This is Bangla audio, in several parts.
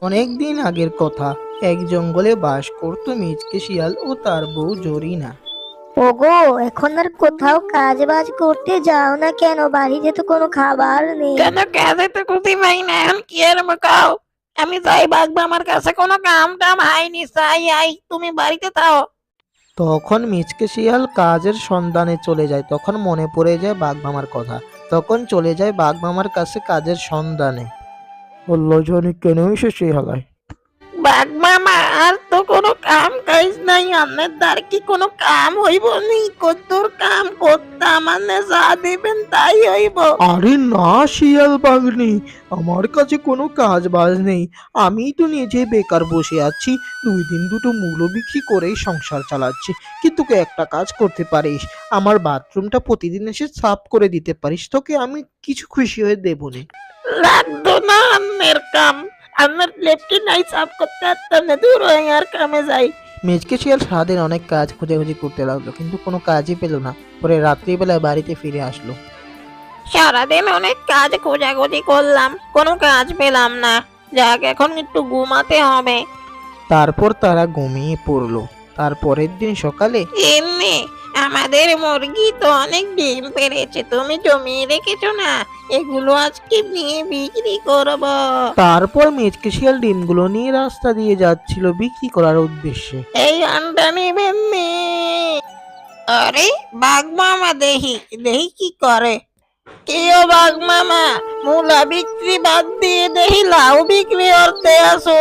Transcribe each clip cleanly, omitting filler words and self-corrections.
অনেক দিন আগের কথা। এক জঙ্গলে বাস করত মিচকে শিয়াল ও তার বউ জরিনা। ওগো, এখন আর কোথাও কাজ বাজ করতে যাও না কেন? বাড়িতে তো কোনো খাবার নেই। কেন কাজে তো খুঁজে পাই না, এখন কি আর কাও? আমি যাই বাগবা, আমার কাছে কোনো কাম টাম হয়নি, চাই আই তুমি বাড়িতে থাও। তখন মিচকে শিয়াল কাজের সন্ধানে চলে যায়। তখন মনে পড়ে যায় বাঘমামার কথা। তখন চলে যায় বাঘমামার কাছে কাজের সন্ধানে। বললো, জনি কেন এসেছে হালায়? বাঘ মামা, আর তো কোনো কাম কাজ নাই, আপনার দ্বার কি কোনো কাম হইব নি? কদ্দুর কাম করতাম, আপনি যা দিবেন তাই হইব। আরে না শিয়াল বাঘনি, আমার কাছে কোনো কাজ বাজ নেই। আমি তো নিজে বেকার বসে আছি। 2 দিন দুটো মূলো বিক্রি করেই সংসার চালাচ্ছি। কিন্তু তুই একটা কাজ করতে পারিস, আমার বাথরুমটা প্রতিদিন এসে সাফ করে দিতে পারিস, তোকে আমি কিছু খুশি হয়ে দেবো নে। লাগতো না আপনার কাম, আপনার লেফটি নাই সাফ করতে পারতাম না, দূর হয়ে আর কামে যাই। মেজকে শিয়াল সারাদিন অনেক কাজ খোঁজাখুঁজি করতে লাগলো, কিন্তু কোনো কাজই পেল না। পরে রাত্রিবেলায় বাড়িতে ফিরে আসলো। সারাদিন অনেক কাজ খোঁজাখুঁজি করলাম, কোনো কাজ পেলাম না। যাক, এখন একটু ঘুমাতে হবে। তারপর তারা ঘুমিয়ে পড়লো। তারপরের দিন সকালে এমনি আমাদের মুরগি তো অনেক ডিম পেড়েছে, তুমি জমিয়ে রেখেছো না? এগুলো আজকে নিয়ে বিক্রি করব। তারপর মেজকে শিয়াল ডিমগুলো নিয়ে রাস্তা দিয়ে যাচ্ছিল বিক্রি করার উদ্দেশ্যে। এই আন্ডা নেবেন নি? আরে বাঘ মামা, দেখি দেখি কি করে। কেও বাঘ মামা, মূলা বিক্রি বাদ দিয়ে দেখি লাউ বিক্রি করতে আসো।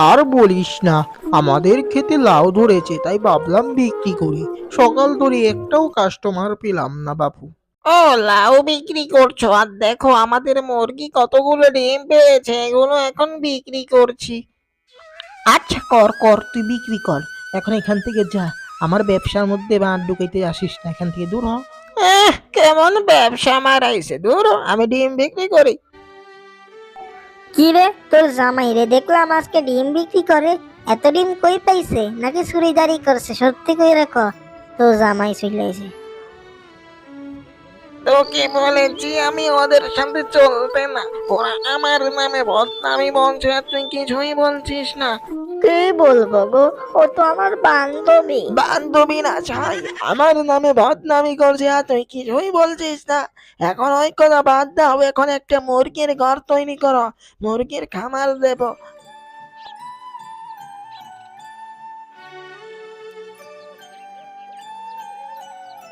আর বলিস না, আমাদের খেতে লাউ ধরেছে, তাই ভাবলাম বিক্রি করি। সকাল ধরে একটাও কাস্টমার পেলাম না বাপু। ও, লাউ বিক্রি করছো? আর দেখো আমাদের মুরগি কতগুলো ডিম পেয়েছে, এগুলো এখন বিক্রি করছি। আচ্ছা, কর কর, তুই বিক্রি কর। এখন এখান থেকে যা, আমার ব্যবসার মধ্যে বাঁধ ঢুকাইতে আসিস না, এখান থেকে দূর হ। কেমন ব্যবসা মারাইছে, দূর হ, আমি ডিম বিক্রি করি। কি রে, তোর জামাই রে দেখলাম আজকে ডিম বিক্রি করে। এত ডিম কই পাইছে? নাকি চুরিদারি করছে? সত্যি কইরা ক, তোর জামাই চলে এসে। তোকে বলেছি আমি ওদের সাথে চলতে না, ওরা আমার নামে বদনামি বলছে, আর তুই কিছুই বলছিস না। কি বলবো গো, ও তো আমার বান্ধবী। বান্ধবী না ছাই, আমার নামে বদনামি করছে, আর তুই কিছুই বলছিস না। এখন ওই কথা বাদ দাও, এখন একটা মুরগির ঘর তৈরি করো, মুরগির খামার দেবো।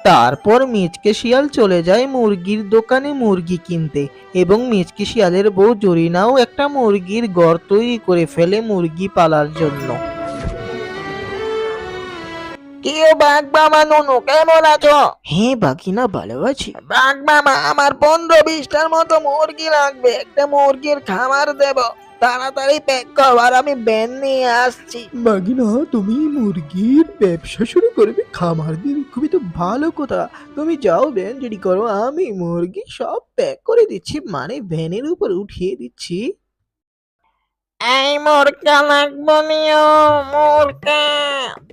তারপর মিচকে শিয়াল চলে যায় মুরগির দোকানে মুরগি কিনতে, এবং মিচকে শিয়ালের বউ জরিনাও একটা মুরগির ঘর তৈরি করে ফেলে মুরগি পালার জন্য। কেউ বাঘ মামা, নুনু কেমন আছো? হ্যাঁ বাকিনা, ভালো আছি। বাঘ মামা, আমার 15-20টার মতো মুরগি লাগবে, একটা মুরগির খামার দেব, তাড়াতাড়ি প্যাক করো, আর আমি ব্যান নিয়ে আসছি। বাগিনা, তুমি মুরগির ব্যবসা শুরু করবে? খামার দিবি? খুবই তো ভালো কথা। তুমি যাও, ভ্যান রেডি করো, আমি মুরগি সব প্যাক করে দিচ্ছি, মানে ভ্যানের উপর উঠিয়ে দিচ্ছি। এই মুরগা লাগবো নিও, মুরগা,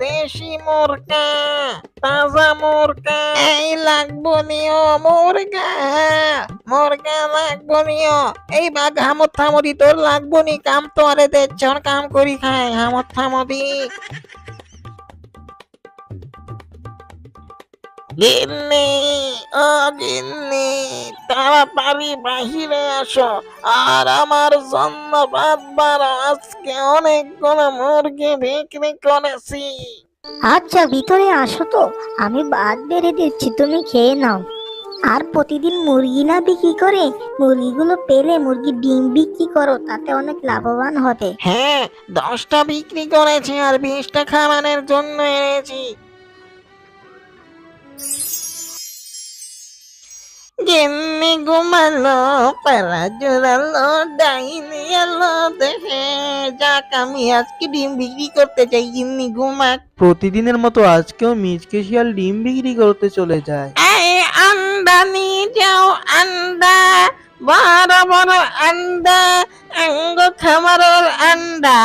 দেশি মুরগা, তাজা মুরগা, এই লাগবো নিও মুরগা, মুরগা লাগবো নিও। এই বাঘ হামত থামদি, তোর লাগবো নি? কাম তো আরে দেখছ, কাম করি খাই, হামত থামদি। গিন্নি, ও গিন্নি, তাড়াতাড়ি বাহিরে আসো, আর আমার জন্য ভাত বাড়ো, আজকে অনেকগুলো মুরগি বিক্রি করেছি। আচ্ছা, ভিতরে আসো তো, আমি ভাত বেড়ে দিচ্ছি, তুমি খেয়ে নাও। আর প্রতিদিন মুরগি না বিক্রি করে মুরগিগুলো পেলে মুরগির ডিম বিক্রি করো, তাতে অনেক লাভবান হবে। হ্যাঁ, 10টা বিক্রি করেছি, আর 20টা খাবারের জন্য এনেছি। গিন্নি ঘুমালো, পাড়া জোড়ালো, ডাইনি এলো দেখে, যাক আমি আজকে ডিম বিক্রি করতে চাই, গিন্নি ঘুমাক। প্রতিদিনের মতো আজকেও মিচকে শিয়াল ডিম বিক্রি করতে চলে যায়। এই আন্ডা নিয়ে যাও, আন্ডা, বড় বড় আন্ডা, আঙ্গ খামারের আন্ডা।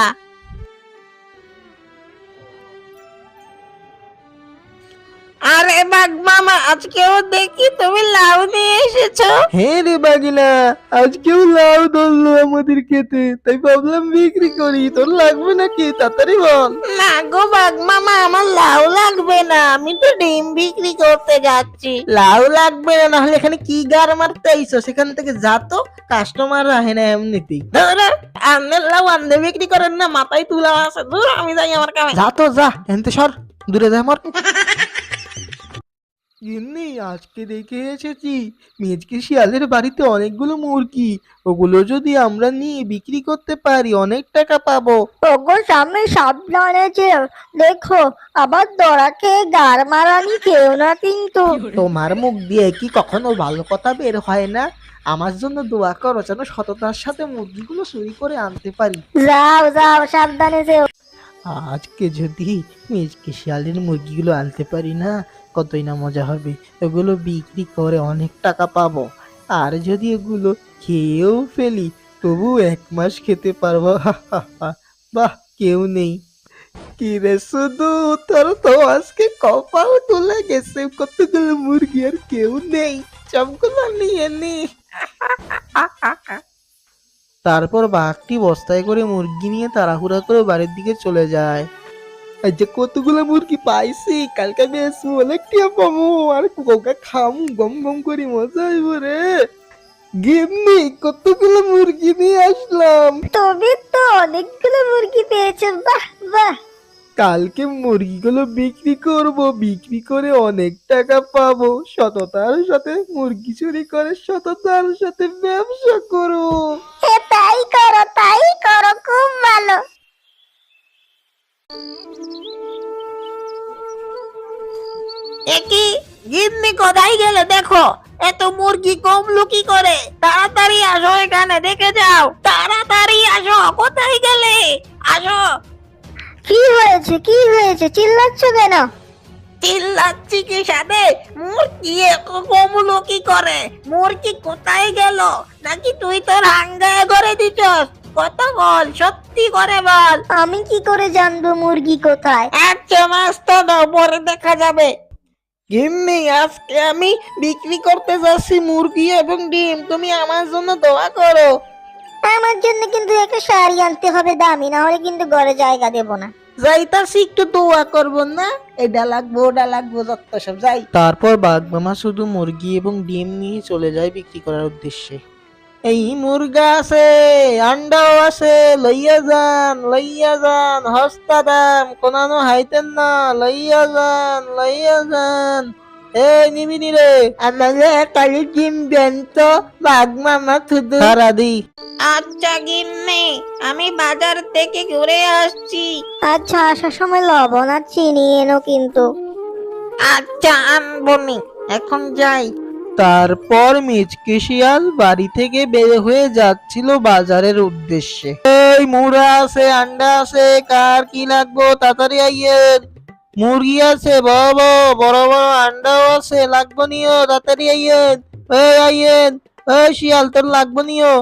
আরে বাঘ মামা, আজকেও দেখি তুমি লাউ নিয়ে এসেছো। হ্যাঁ রে বাগিনা, আজকেও লাউ ধরলো আমাদের খেতে, তাই ভাবলাম বিক্রি করি। তোর লাগবে নাকি? তাড়াতাড়ি বল। না গো বাঘ মামা, আমার লাউ লাগবে না, আমি তো ডিম বিক্রি করতে যাচ্ছি। লাউ লাগবে না, নাহলে এখানে কি গার মারতে আইছো? সেখান থেকে যা তো, কাস্টমার রাহে না এমনিতেই। ধরে আন্নের লাউ আন্নে বিক্রি করেন না, মাথায় তুলা আছে। ধর আমি যাই আমার কামে। যা তো যা, এনতে সর, দূরে যা আমার। এমনি আজকে দেখে এসেছি মেজকে শিয়ালের বাড়িতে অনেকগুলো মুরগি। ওগুলো যদি আমরা নিয়ে বিক্রি করতে পারি অনেক টাকা পাবো। ওগো স্বামী সাবধানে যেও, দেখো আবার দড়া খেয়ে গার মারানি খেও না কিন্তু। তোমার মুখ দিয়ে কি কখনো ভালো কথা বের হয় না? আমার জন্য দোয়া করো যেন সততার সাথে মুরগিগুলো চুরি করে আনতে পারি। যাও যাও, সাবধানে যেও। আজকে যদি মিজকে শিয়ালের মুরগিগুলো আনতে পারি না, কতই না মজা হবে। ওগুলো বিক্রি করে অনেক টাকা পাবো। আর যদি এগুলো খেয়েও ফেলি, তবু 1 মাস খেতে পারবো। বাহ, কেউ নেই। কি রে শুধু, তোর তো আজকে কপাল তুলে গেছে। কতগুলো মুরগি আর কেউ নেই, সবগুলো নিয়ে নি। তারপর বাঘটি বস্তায় করে মুরগি নিয়ে তাড়াহুড়া করে বাড়ির দিকে চলে যায়। এই যে কতগুলো মুরগি পাইছি, কালকে বেশ অনেকটা পাবো। আর কোকা খামু, গম গম করি, মজা হইব রে। গিন্নি, কতগুলো মুরগি নিয়ে আসলাম। তবে তো অনেকগুলো মুরগি পেয়েছো, বাহ বাহ। কালকে মুরগিগুলো বিক্রি করব, বিক্রি করে অনেক টাকা পাবো। সততার সাথে মুরগি চুরি করে সততার সাথে ব্যবসা করবো। তাই করো, খুব ভালো। একই গিন্নি কোথায় গেলে? দেখো এত মুরগি কমলো কি করে? তাড়াতাড়ি আসো, এখানে দেখে যাও। তাড়াতাড়ি আসো, কোথায় গেলে? আসো। কি হয়েছে, কি হয়েছে, চিল্লাচ্ছ কেন? চিল্লাচ্ছি কি সাথে? মুরগি এত কমলো কি করে? মুরগি কোথায় গেল? নাকি তুই তোর হাঙ্গায় করে দিছস? কত বল, সত্যি করে বল। আমি কি করে জানবো মুরগি কোথায়? আচ্ছা মাস তো দাও, পরে দেখা যাবে। গিন্নি, আজকে আমি বিক্রি করতে যাচ্ছি মুরগি এবং ডিম, তুমি আমার জন্য দোয়া করো। আমার জন্য কিন্তু একটা শাড়ি আনতে হবে দামি, না হলে কিন্তু ঘরে জায়গা দেব না। যাইতাছি, একটু দোয়া করবো না? এটা লাগবো ওটা লাগবো, যত সব যাই। তারপর বাঘ মামা শুধু মুরগি এবং ডিম নিয়ে চলে যায় বিক্রি করার উদ্দেশ্যে। এই মুরগা আছে, আন্ডাও আছে, লইয়া যান, হস্তা দাম, কোনানো হাইতেন না, লইয়া যান। এই নিবিনি রে, আমাকে কালি ডিম দেন তো, বাঘ মামা শুধু সারা দি। আচ্ছা গিন্নি, আমি বাজার থেকে ঘুরে আসছি। আচ্ছা, আসার সময় লবণ আর চিনি এনো কিন্তু। আচ্ছা আনবনি, এখন যাই। তারপর মিচকে শিয়াল বাড়ি থেকে বের হয়ে যাচ্ছিল বাজারের উদ্দেশ্যে। এই মুড়া আছে, আন্ডা আছে, কার কি লাগবো তাড়াতাড়ি আইয়েন। মুরগি আছে বড় বড়, আন্ডাও আছে, লাগবো নিও, তাড়াতাড়ি আইয়েন। এই আইয়েন, এই শিয়াল তোর লাগবো নিও।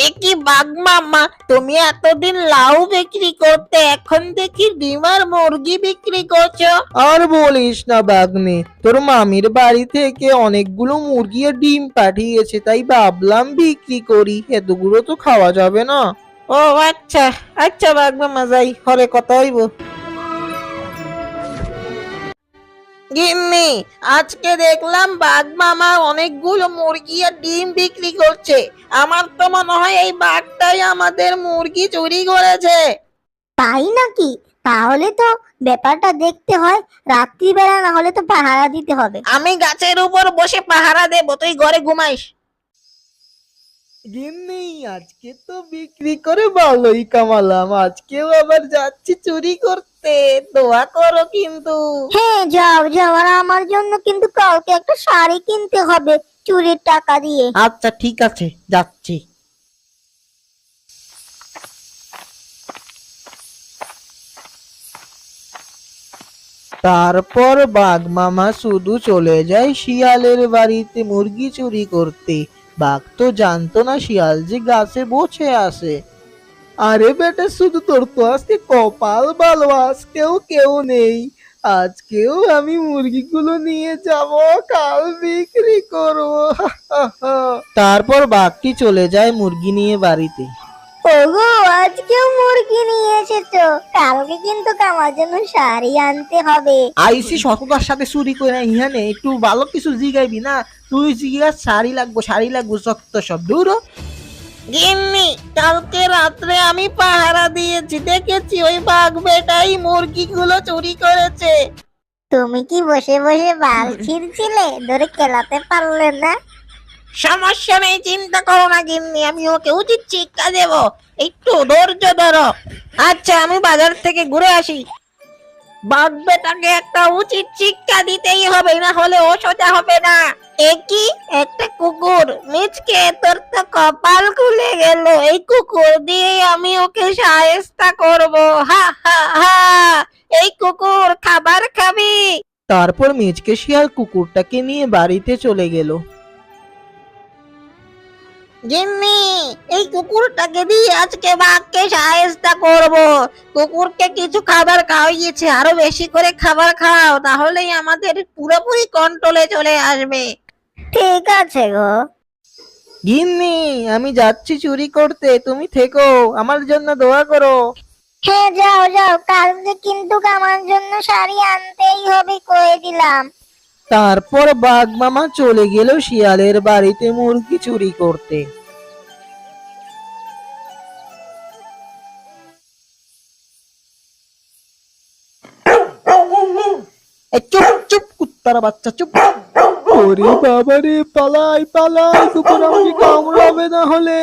একই বাঘ মামা, তুমি এতদিন লাউ বিক্রি করতে, এখন দেখি ডিম আর মুরগি বিক্রি করছো। আর বলিস না বাগনে, তোর মামির বাড়ি থেকে অনেকগুলো মুরগি আর ডিম পাঠিয়েছে, তাই ভাবলাম বিক্রি করি। এতগুলো তো খাওয়া যাবে না। ও আচ্ছা, আচ্ছা বাঘ মামা, যাই, পরে কথা হইব। গিন্নি, আজকে দেখলাম বাঘ মামা অনেকগুলো মুরগি আর ডিম বিক্রি করছে। আমার তো মনে হয় এই বাঘটাই আমাদের মুরগি চুরি করেছে। তাই নাকি? তাহলে তো ব্যাপারটা দেখতে হয়, রাত্রিবেলা না হলে তো পাহারা দিতে হবে। আমি গাছের উপর বসে পাহারা দেবো, তুই ঘরে ঘুমাইস। গিন্নি, আজকে তো বিক্রি করে ভালোই কামালাম, আজকেও আবার যাচ্ছি চুরি করতে, দোয়া করো কিন্তু। হ্যাঁ, যাও যাও, আর আমার জন্য কিন্তু কালকে একটা শাড়ি কিনতে হবে চুরির টাকা দিয়ে। আচ্ছা ঠিক আছে, যাচ্ছি। তারপর বাঘ মামা শুধু চলে যায় শিয়ালের বাড়িতে মুরগি চুরি করতে। বাঘ তো জানতো না শিয়াল যে গাছে বসে আছে। আরে বেটা, শুধু তোর তো আজকে কপাল ভালো, আজকেও কেউ নেই। আজকেও আমি মুরগিগুলো নিয়ে যাব, কাল বিক্রি করব। তারপর বাঘটি চলে যায় মুরগি নিয়ে বাড়িতে। ওগো, আজকেও মুরগি নিয়ে এসেছো, কালকে কিন্তু আমার জন্য শাড়ি আনতে হবে। আইসি সততার সাথে চুরি করে ইহানে একটু ভালো কিছু জিগাইবি না? তুই জিগা শাড়ি লাগবো সত্য সব দূর হ। গিন্নি, কালকে রাত্রে আমি পাহারা দিয়েছি, দেখেছি ওই বাঘ বেটাই মুরগিগুলো চুরি করেছে। তুমি কি বসে বসে বাল ছিঁড়ছিলে, ধরে কেলাতে পারলে না? সমস্যা নেই, চিন্তা করো না গিন্নি, আমি ওকে উচিত শিক্ষা দেব। একটু ধৈর্য ধরো। আচ্ছা, আমি বাজার থেকে ঘুরে আসি। বাঘ বেটাকে একটা উচিত শিক্ষা দিতেই হবে, না হলে ও সোজা হবে না। একই একটা কুকুর, মিচকে তোর তো কপাল খুলে গেল। এই কুকুর দিয়ে আমি ওকে শায়েস্তা করব। হা হা হা। এই কুকুর, খাবার খাবি? তারপর মেজকে শিয়াল কুকুরটাকে নিয়ে বাড়িতে চলে গেল। গিন্নি, এই কুকুরটাকে দিয়ে আজকে বাঘকে শায়েস্তা করব। কুকুরকে কিছু খাবার খাওয়িয়েছে, আরো বেশি করে খাবার খাও, তাহলেই আমাদের পুরোপুরি কন্ট্রোলে চলে আসবে। ঠিক আছে গো। গিন্নি, আমি যাচ্ছি চুরি করতে, তুমি থেকো, আমার জন্য দোয়া করো। হ্যাঁ, যাও যাও, কালকে কিন্তু আমার জন্য শাড়ি আনতেই হবে, কয়ে দিলাম। তারপর বাঘ মামা চলে গেল শিয়ালের বাড়িতে মুরগি চুরি করতে। এই চুপ চুপ, কুত্তার বাচ্চা চুপ। ওরে বাবা রে, পালাই পালাই, কুকুর আমাকে কামড়াবে না হলে।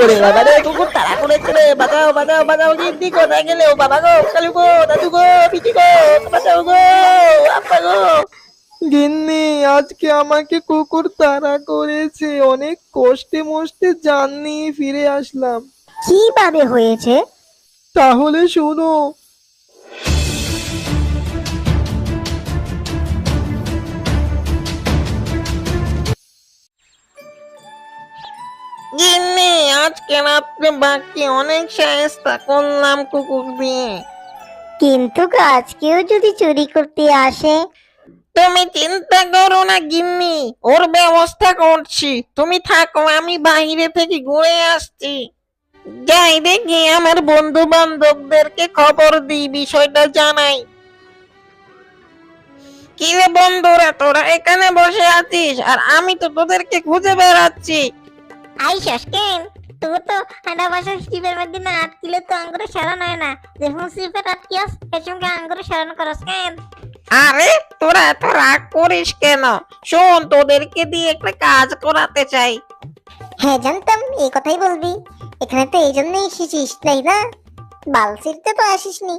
ওরে বাবা রে, কুকুর তাড়া করেছে রে, বাঁচাও বাঁচাও বাঁচাও। গিন্নি, কোথায় গেলে? ও বাবা গো, কালু গো, দাদু গো, পিচি গো, বাঁচাও গো, আপা গো। গিন্নি, আজকে আমাকে কুকুর তাড়া করেছে, অনেক কষ্টে মষ্টে জান নিয়ে ফিরে আসলাম। কিভাবে হয়েছে? তাহলে শোনো। গিন্নি, আজকে রাত্রে বাঘকে অনেক শায়েস্তা করলাম কুকুর দিয়ে। কিন্তু আজকেও যদি চুরি করতে আসে? তুমি চিন্তা করো না গিন্নি, ওর ব্যবস্থা করছি। তুমি থাকো, আমি বাইরে থেকে ঘুরে আসছি। যাই দেখি আমার বন্ধু বান্ধবদেরকে খবর দিই, বিষয়টা জানাই। কি রে বন্ধুরা, তোরা এখানে বসে আছিস আর আমি তো তোদেরকে খুঁজে বেড়াচ্ছি। আইসাস কেন? তুই তো হাঁটা বাসা স্টিপের মধ্যে না আটকিলে তো আঙ্গুরে সারান হয় না, যখন স্টিপের আটকিয়াস এর সঙ্গে আঙ্গুরে সারান করস কেন? আরে, তোরা এত রাগ করিস কেন? শোন, তোদেরকে দিয়ে একটা কাজ করাতে চাই। হ্যাঁ, জানতাম এই কথাই বলবি। এখানে তো এই জন্যই এসেছিস, তাই না? বাল ছিঁড়তে তো আসিসনি।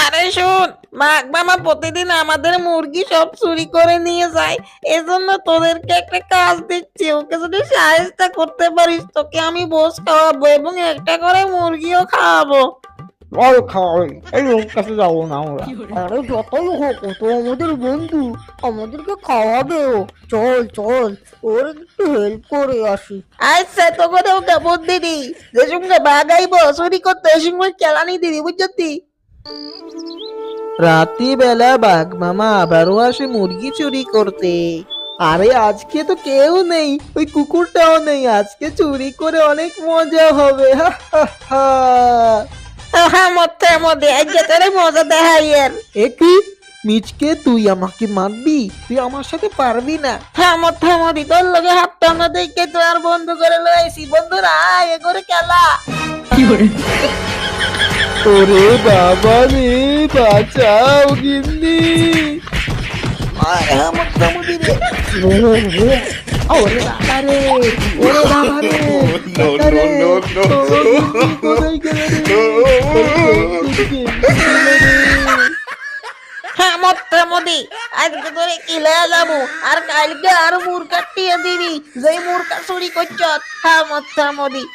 আরে শোন, বাঘ মামা প্রতিদিন আমাদের মুরগি সব চুরি করে নিয়ে যায়। এজন্য তোদেরকে একটা কাজ দিচ্ছি, ওকে যদি সাহায্য করতে পারিস, তোকে আমি বোস খাওয়াবো এবং একটা করে মুরগিও খাওয়াবো। বল খাওয়াই, এই লোক কাছে যাবো না আমরা। আরে যতই হোক, ও তো আমাদের বন্ধু, আমাদেরকে খাওয়াবে ও। চল চল, ওর একটু হেল্প করে আসি। আচ্ছা, তোকে ওকে বুদ্ধি দি, যে সঙ্গে বাঘ আইব চুরি করতে, ওই সঙ্গে চালানি দিবি, বুঝছি? রাত্রি বেলা বাঘ মামা আবারও আসে মুরগি চুরি করতে। আরে আজকে তো কেউ নেই, ওই কুকুরটাও নেই, আজকে চুরি করে অনেক মজা হবে। হা হা হা। হ্যাঁ, মধ্যে আজ তোরে মজা দেখাই এর। এ কি মিচকে, তুই আমাকে মারবি? তুই আমার সাথে পারবি না। থামো, তোর লগে হাত টানা দেখে তো আর বন্ধু করে লইছি। বন্ধুরা, আয় এ করে খেলা। ওরে বাবা রে, বাঁচাও গিন্নি। আরে মোটামুটি রে। ওরে বাবা রে, ওরে বাবা রে, বাবা রে, ও গিন্নি কোথায় গেলে রে? ওরে গিন্নি গেলে রে। হ্যাঁ, মোটামুটি আজকে তোরে কিলা যাবো, আর কালকে আর মুর কাটিয়ে দিবি, যে মুরকা চুরি করছ। হ্যাঁ, মোটামুটি।